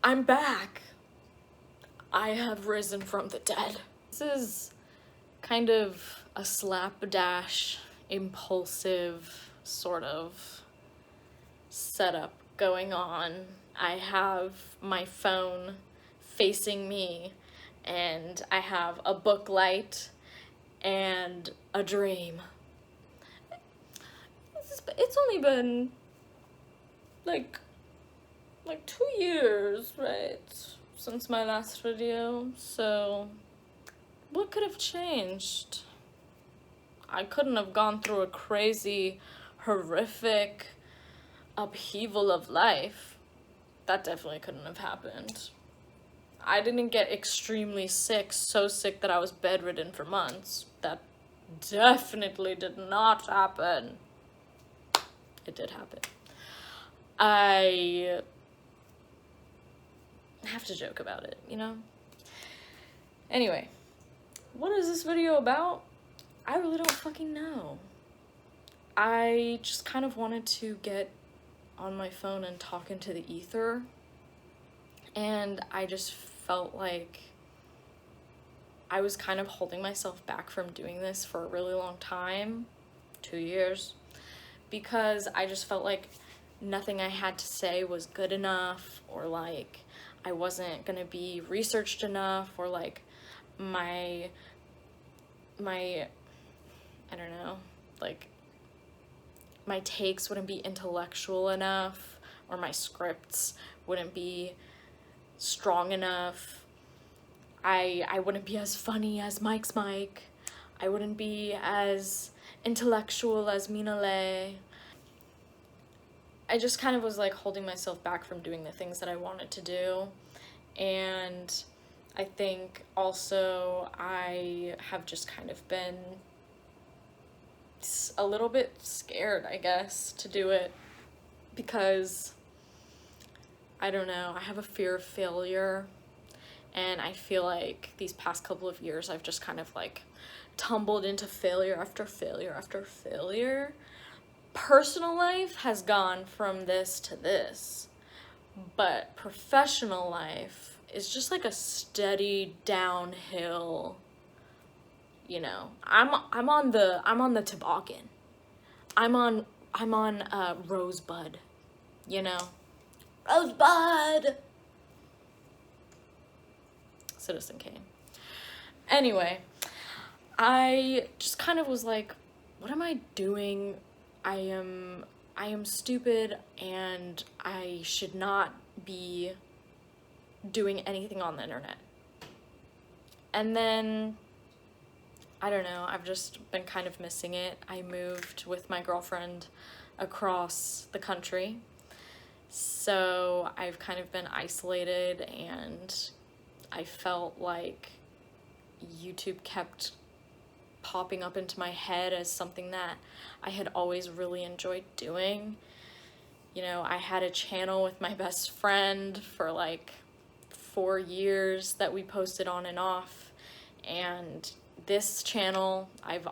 I'm back. I have risen from the dead. This is kind of a slapdash, impulsive sort of setup going on. I have my phone facing me, and I have a book light and a dream. It's only been like 2 years, right, since my last video, so what could have changed? I couldn't have gone through a crazy, horrific upheaval of life. That definitely couldn't have happened. I didn't get extremely sick, so sick that I was bedridden for months. That definitely did not happen. It did happen. I have to joke about it, you know? Anyway, what is this video about? I really don't fucking know. I just kind of wanted to get on my phone and talk into the ether, and I just felt like I was kind of holding myself back from doing this for a really long time, 2 years, because I just felt like nothing I had to say was good enough, or like I wasn't gonna be researched enough, or like my I don't know, like my takes wouldn't be intellectual enough, or my scripts wouldn't be strong enough. I wouldn't be as funny as Mike's Mike. I wouldn't be as intellectual as Mina Lay. I just kind of was like holding myself back from doing the things that I wanted to do. And I think also I have just kind of been a little bit scared, I guess, to do it, because I don't know, I have a fear of failure, and I feel like these past couple of years I've just kind of like tumbled into failure after failure after failure. Personal life has gone from this to this, but professional life is just like a steady downhill. You know, I'm on the toboggan. I'm on Rosebud, you know? Rosebud! Citizen Kane. Anyway, I just kind of was like, what am I doing? I am stupid, and I should not be doing anything on the internet. And then, I don't know, I've just been kind of missing it. I moved with my girlfriend across the country, so I've kind of been isolated, and I felt like YouTube kept popping up into my head as something that I had always really enjoyed doing. You know, I had a channel with my best friend for like 4 years that we posted on and off, and this channel, I've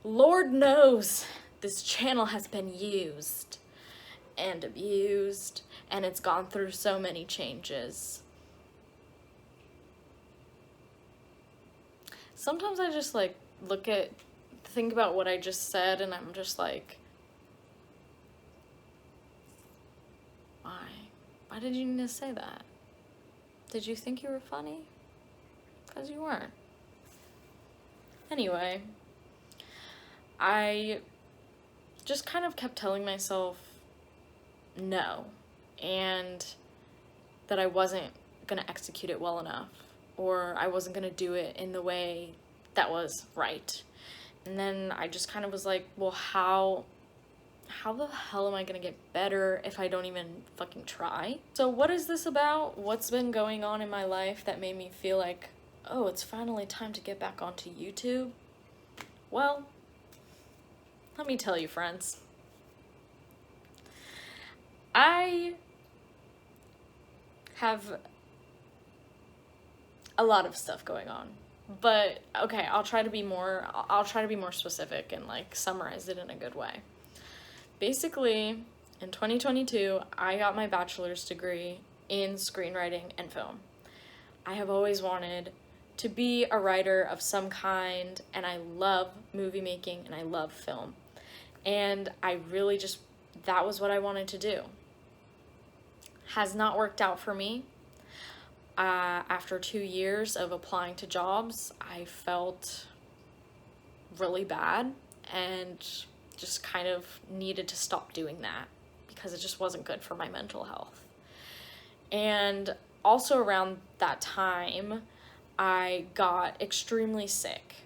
Lord knows this channel has been used and abused, and it's gone through so many changes. Sometimes I just like think about what I just said, and I'm just like, why did you need to say that? Did you think you were funny? Because you weren't. Anyway, I just kind of kept telling myself no, and that I wasn't gonna execute it well enough, or I wasn't gonna do it in the way that was right. And then I just kind of was like, well, how the hell am I gonna get better if I don't even fucking try? So what is this about? What's been going on in my life that made me feel like, oh, it's finally time to get back onto YouTube? Well, let me tell you, friends. I have a lot of stuff going on, but okay, I'll try to be more specific and like summarize it in a good way. Basically, in 2022, I got my bachelor's degree in screenwriting and film. I have always wanted to be a writer of some kind, and I love movie making and I love film. And I really just, that was what I wanted to do. Has not worked out for me. After 2 years of applying to jobs, I felt really bad and just kind of needed to stop doing that because it just wasn't good for my mental health. And also around that time, I got extremely sick.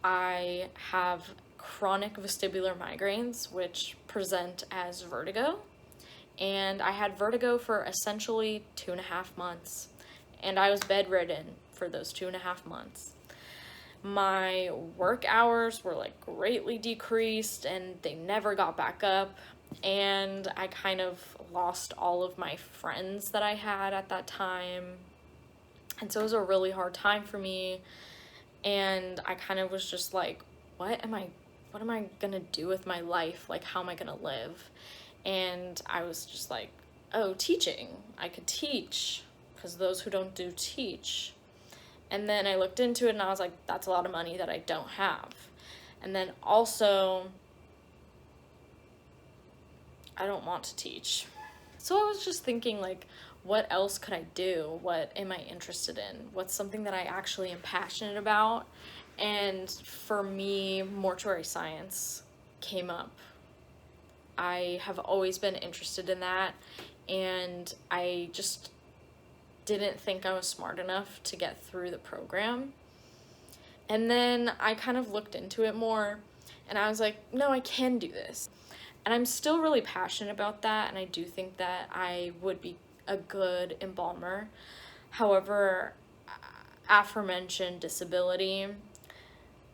I have chronic vestibular migraines, which present as vertigo. And I had vertigo for essentially 2.5 months. And I was bedridden for those 2.5 months. My work hours were like greatly decreased and they never got back up. And I kind of lost all of my friends that I had at that time. And so it was a really hard time for me. And I kind of was just like, what am I gonna do with my life? Like, how am I gonna live? And I was just like, oh, teaching. I could teach, because those who don't do teach. And then I looked into it and I was like, that's a lot of money that I don't have. And then also, I don't want to teach. So I was just thinking, like, what else could I do? What am I interested in? What's something that I actually am passionate about? And for me, mortuary science came up. I have always been interested in that, and I just didn't think I was smart enough to get through the program. And then I kind of looked into it more, and I was like, no, I can do this. And I'm still really passionate about that, and I do think that I would be a good embalmer. However, aforementioned disability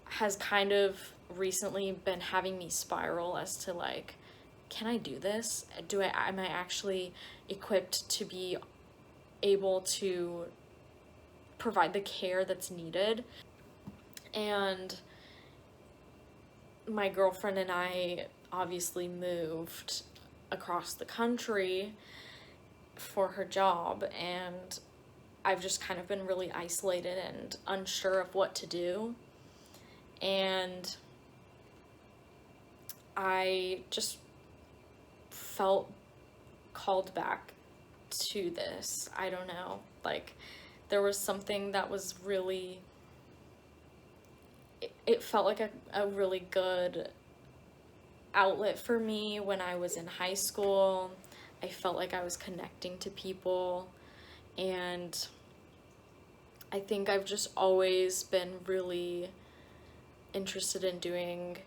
has kind of recently been having me spiral as to like, can I do this? Am I actually equipped to be able to provide the care that's needed? And my girlfriend and I obviously moved across the country for her job, and I've just kind of been really isolated and unsure of what to do. And I just felt called back to this. I don't know, like, there was something that was really, it felt like a really good outlet for me when I was in high school. I felt like I was connecting to people, and I think I've just always been really interested in doing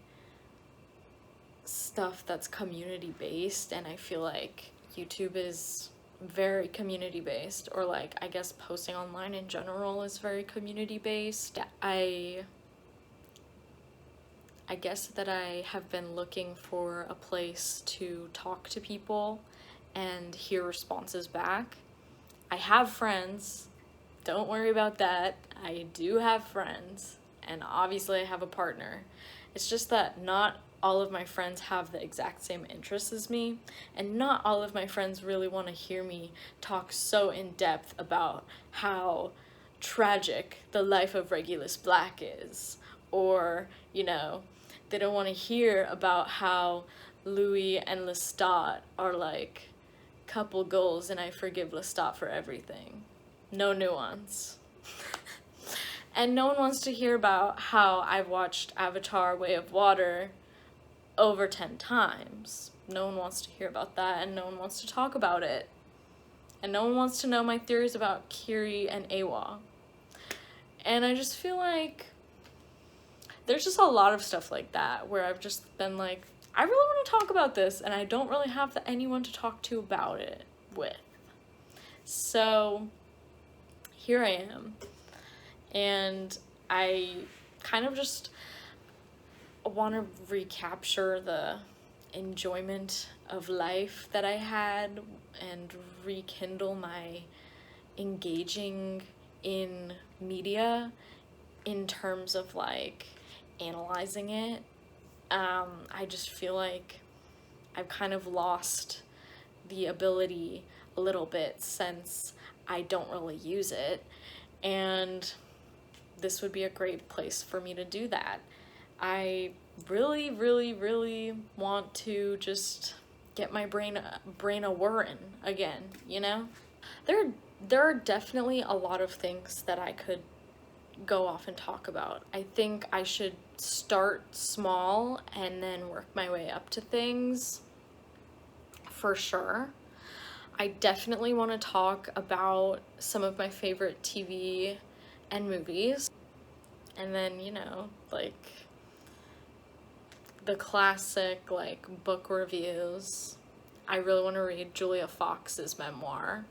stuff that's community based, and I feel like YouTube is very community based, or like, I guess posting online in general is very community based. I guess that I have been looking for a place to talk to people and hear responses back. I have friends, don't worry about that. I do have friends, and obviously I have a partner. It's just that not all of my friends have the exact same interests as me, and not all of my friends really want to hear me talk so in depth about how tragic the life of Regulus Black is, or, you know, they don't want to hear about how Louis and Lestat are like couple goals and I forgive Lestat for everything. No nuance. And no one wants to hear about how I've watched Avatar: Way of Water over 10 times. No one wants to hear about that, and no one wants to talk about it. And no one wants to know my theories about Kiri and Awa. And I just feel like there's just a lot of stuff like that where I've just been like, I really want to talk about this, and I don't really have anyone to talk to about it with. So here I am. And I kind of just want to recapture the enjoyment of life that I had and rekindle my engaging in media in terms of like analyzing it. I just feel like I've kind of lost the ability a little bit since I don't really use it, and this would be a great place for me to do that. I really, really, really want to just get my brain a whirring again, you know? There are definitely a lot of things that I could go off and talk about. I think I should start small and then work my way up to things, for sure. I definitely want to talk about some of my favorite TV and movies. And then, you know, like the classic like book reviews. I really want to read Julia Fox's memoir.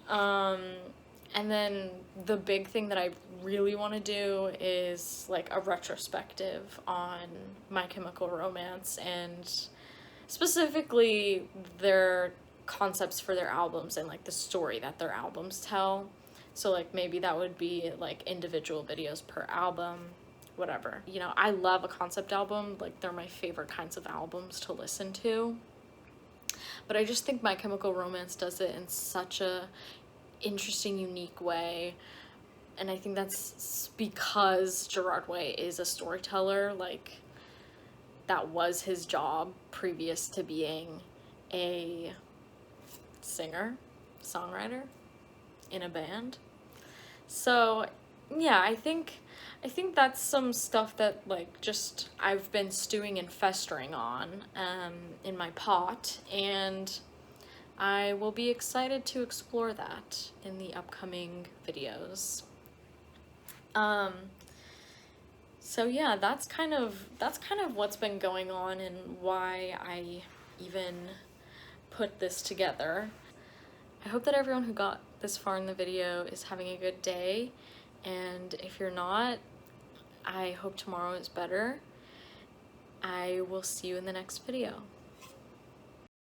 And then the big thing that I really want to do is like a retrospective on My Chemical Romance, and specifically their concepts for their albums and like the story that their albums tell. So like maybe that would be like individual videos per album, whatever. You know, I love a concept album, like they're my favorite kinds of albums to listen to. But I just think My Chemical Romance does it in such a interesting, unique way. And I think that's because Gerard Way is a storyteller. Like, that was his job previous to being a singer, songwriter in a band. So yeah, I think that's some stuff that like just I've been stewing and festering on in my pot, and I will be excited to explore that in the upcoming videos. So yeah, that's kind of what's been going on and why I even put this together. I hope that everyone who got this far in the video is having a good day, and if you're not, I hope tomorrow is better. I will see you in the next video.